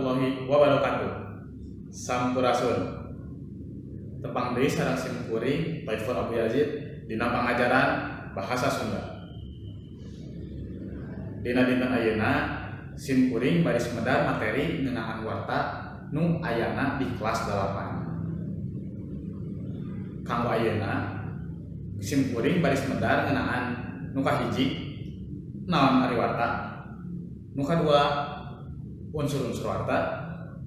warahmatullahi wabarakatuh. Sampurasun. Tepang deui sareng simkuring Taifur Abu Yazid dina pangajaran bahasa Sunda. Dina dinten ayeuna simkuring baris medar materi ngeunaan warta nu ayana di kelas 8. Kanggo ayeuna simkuring baris medar ngeunaan nu kahiji naon ari warta, nu kadua unsur-unsur warta,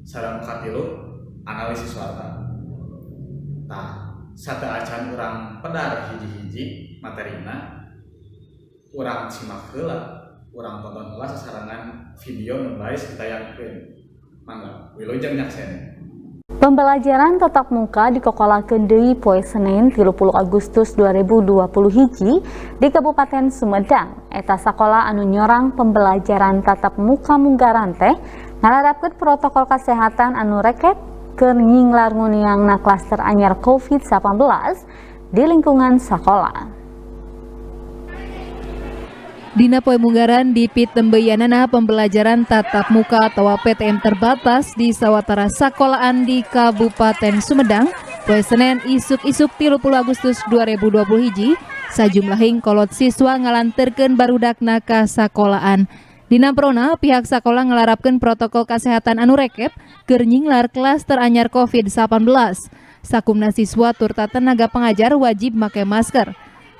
sareng katilu analisis warta. Tah, sate acan urang pedar hiji-hiji materina, urang simak heula, urang tonton heula sasarangan video nu baris ditayangkeun. Mangga, wilujeng nyakseni. Pembelajaran tatap muka dikokolakeun deui poe Senin 30 Agustus 2020 di Kabupaten Sumedang. Eta sakola anu nyorang pembelajaran tatap muka munggaran teh ngalarapkeun protokol kesehatan anu reket keur nyinglar nguniangna klaster anyar COVID-19 di lingkungan sakola. Dina poe munggaran di pitembeuyanana pembelajaran tatap muka atau PTM terbatas di sawatara sakolaan di Kabupaten Sumedang poe Senin isuk-isuk 30 Agustus 2021 sajumlahing kolot siswa ngalanterkeun barudakna ka sakolaan. Dina prona pihak sakola ngalarapkeun protokol kesehatan anu rekep keur nyinglar klaster anyar COVID-19. Sakumna siswa turta tenaga pengajar wajib make masker.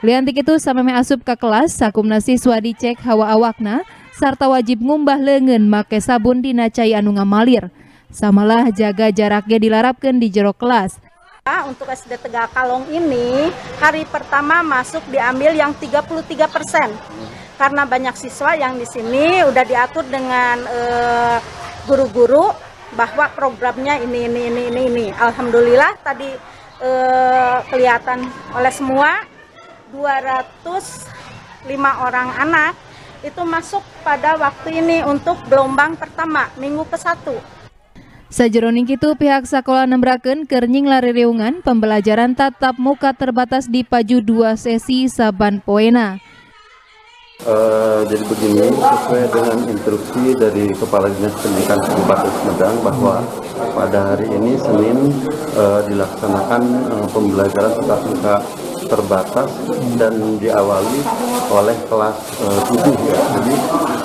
Liantik itu sameme asup ka kelas, sakumna siswa dicek hawa awakna sarta wajib ngumbah leungeun make sabun dina cai anu ngamalir. Samalah jaga jaraknya dilarapkeun di jero kelas. Untuk SD Tegakalong ini hari pertama masuk diambil yang 33%. Karena banyak siswa yang di sini udah diatur dengan guru-guru bahwa programnya ini. Alhamdulillah tadi kelihatan oleh semua 205 orang anak itu masuk pada waktu ini untuk gelombang pertama minggu ke-1. Sajeroning kitu pihak sakola nembrakeun keur nyinglar ririungan pembelajaran tatap muka terbatas dipaju 2 sesi saban poena. Jadi begini, sesuai dengan instruksi dari Kepala Dinas Pendidikan Kabupaten Sumedang bahwa pada hari ini Senin dilaksanakan pembelajaran tatap muka terbatas dan diawali oleh kelas 7 ya. Jadi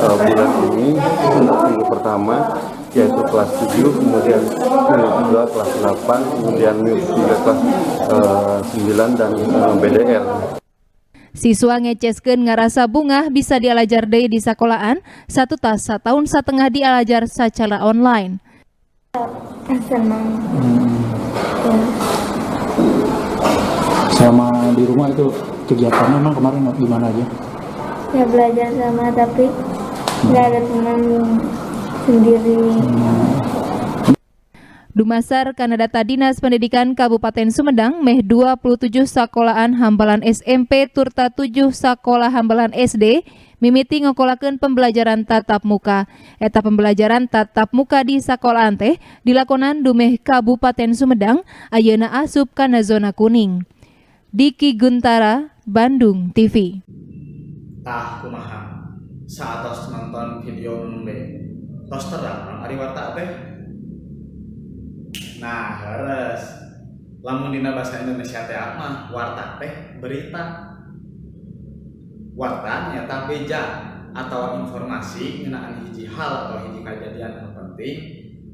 bulan ini minggu pertama yaitu kelas 7, kemudian minggu kedua kelas 8, kemudian minggu ketiga kelas 9 dan BDR. Siswa ngeceskeun ngarasa bungah bisa dialajar deui di sakolaan 1 tas 1 tahun setengah dialajar secara online. Senang. Selama di rumah itu kegiatannya memang kemarin gimana aja? Ya belajar sama tapi nggak ada teman sendiri. Dumasar kana data Dinas Pendidikan Kabupaten Sumedang meh 27 sakolaan hambalan SMP turta 7 sakolah hambalan SD mimiti ngokolakeun pembelajaran tatap muka. Eta pembelajaran tatap muka di sakolaan teh dilakonan dumeh Kabupaten Sumedang ayeuna asup kana zona kuning. Diki Guntara, Bandung TV. Tah kumaha saatos nonton video nembe tos terang ari warta teh. Nah, harus lamun dina bahasa Indonesia teh mah warta teh berita. Warta nyata beja atau informasi ngeunaan hiji hal atau hiji kejadian anu penting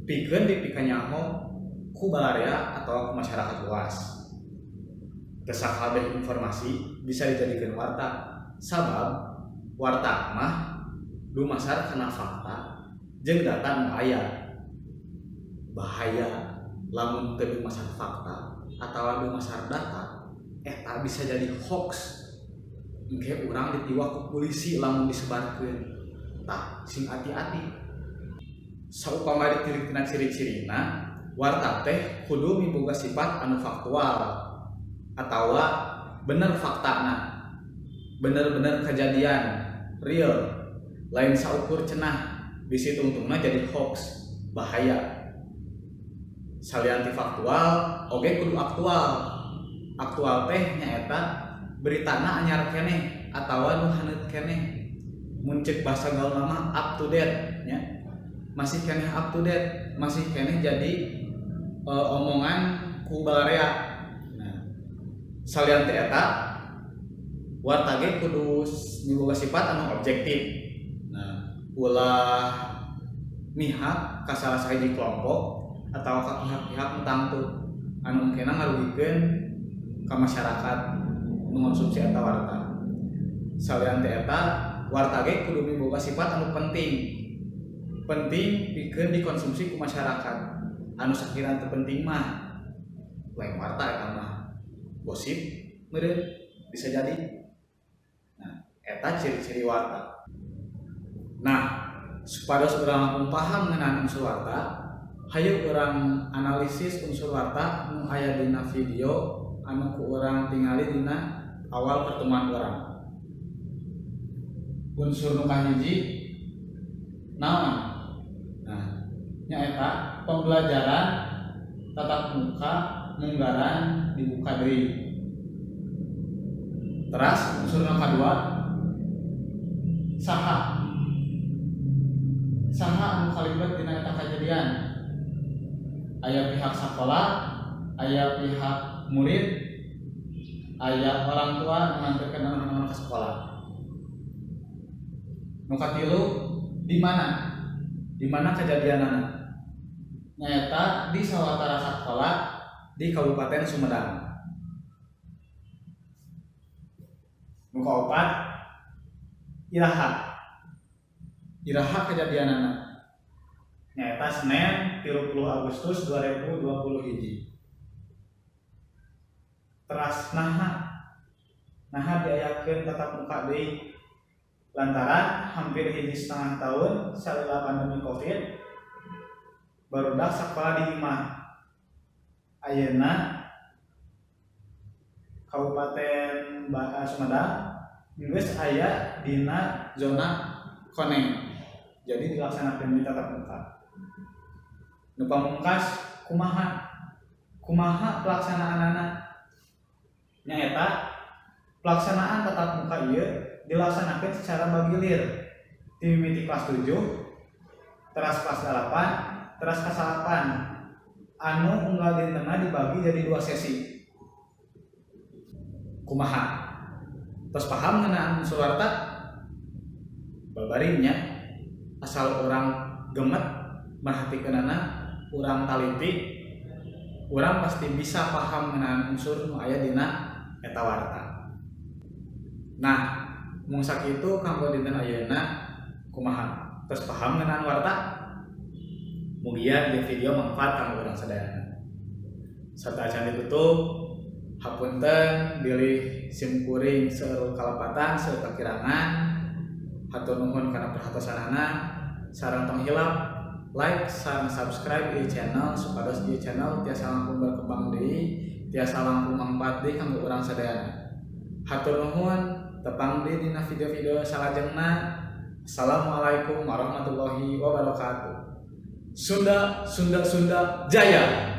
pikeun dipikanyaho ku balaria atau ku masyarakat luas. Kesakabeh informasi bisa dijadikeun warta. Sabab warta mah dumasar kana fakta jeung data nu aya. Bahaya lamun teu dumasar fakta atawa dumasar data eta bisa jadi hoax. Engke urang ditiwa ku polisi lamun disebarkeun. Tah, sing hati-hati. Saupama ditilik tina ciri-cirina, warta teh kudu miboga sifat anu faktual atawa bener faktana. Bener-bener kejadian real. Lain saukur cenah bisi tungtungna jadi hoax. Bahaya. Salianti faktual oge kudu aktual. Aktual teh nyaeta beritana anyar keneh atawa nu haneut keneh. Mun ceuk basa gaul mah up to date nya. masih keneh up to date, masih keneh jadi omongan ku balarea. Nah, salian teh eta warta ge kudu miboga sifat anu objektif. Nah, ulah mihak ka salah sahiji kelompok atau ka pihak-pihak tertentu anu mungkin ngarugikeun ka masyarakat nu mengonsumsi eta warta. Salian teh eta warta ge kudu miboga sifat anu penting pikeun dikonsumsi ku masyarakat. Anu sakira teu penting mah lain warta eta mah gosip meureun bisa jadi. Nah, eta ciri-ciri warta. Nah, supados urang langkung paham ngeunaan unsur warta, hayu urang analisis unsur warta nu aya dina video anu ku urang tingali dina awal pertemuan urang. Unsur nu kahiji naon? Nah, nyaeta pembelajaran tatap muka munggaran dibuka deui. Teras unsur nu kadua saha anu kalibat dina eta kajadian. Aya pihak sekolah, aya pihak murid, aya orang tua mengantarkan anak-anak ke sekolah. Nu katilu di mana kejadianana? Nyaeta di sawatara sekolah di Kabupaten Sumedang. Nu kaopat iraha kejadianana. Nyaeta Senin 30 Agustus 2021. Teras naha diayakeun tatap muka deui lantaran hampir 1,5 tahun salila pandemi Covid barudak sakola di imah. Ayeuna Kabupaten Sumedang geus aya dina zona koneng. Jadi dilaksanakeun di tatap muka. Nu pamungkas kumaha pelaksanaanana? Nyaeta pelaksanaan tatap muka ieu dilaksanakeun secara bagilir. Ti mimiti kelas 7, teras kelas 8, teras kelas 8. Anu unggal dintenna dibagi jadi 2 sesi. Kumaha? Terus paham ngeunaan unsur warta? Babarinya asal orang gemet merhatikeunana, urang taliti, urang pasti bisa paham ngeunaan unsur nu aya dina eta warta. Nah, mung sakitu kanggo dinten ayeuna kumaha? Terus paham ngeunaan warta? Mugia di video manfaat kanggo urang sadayana. Sarta can ditutup, hapunten bilih sim kuring seueur kalepatan seueur kakirangan. Hatur nuhun kana perhatosanana, sareng tong hilap like sareng subscribe di channel supados di channel tiasa langkung berkembang deui, tiasa langkung mangpaat deui kanggo urang sadayana. Hatur nuhun, tepang deui dina video-video salajengna. Assalamualaikum warahmatullahi wabarakatuh. Sunda Jaya.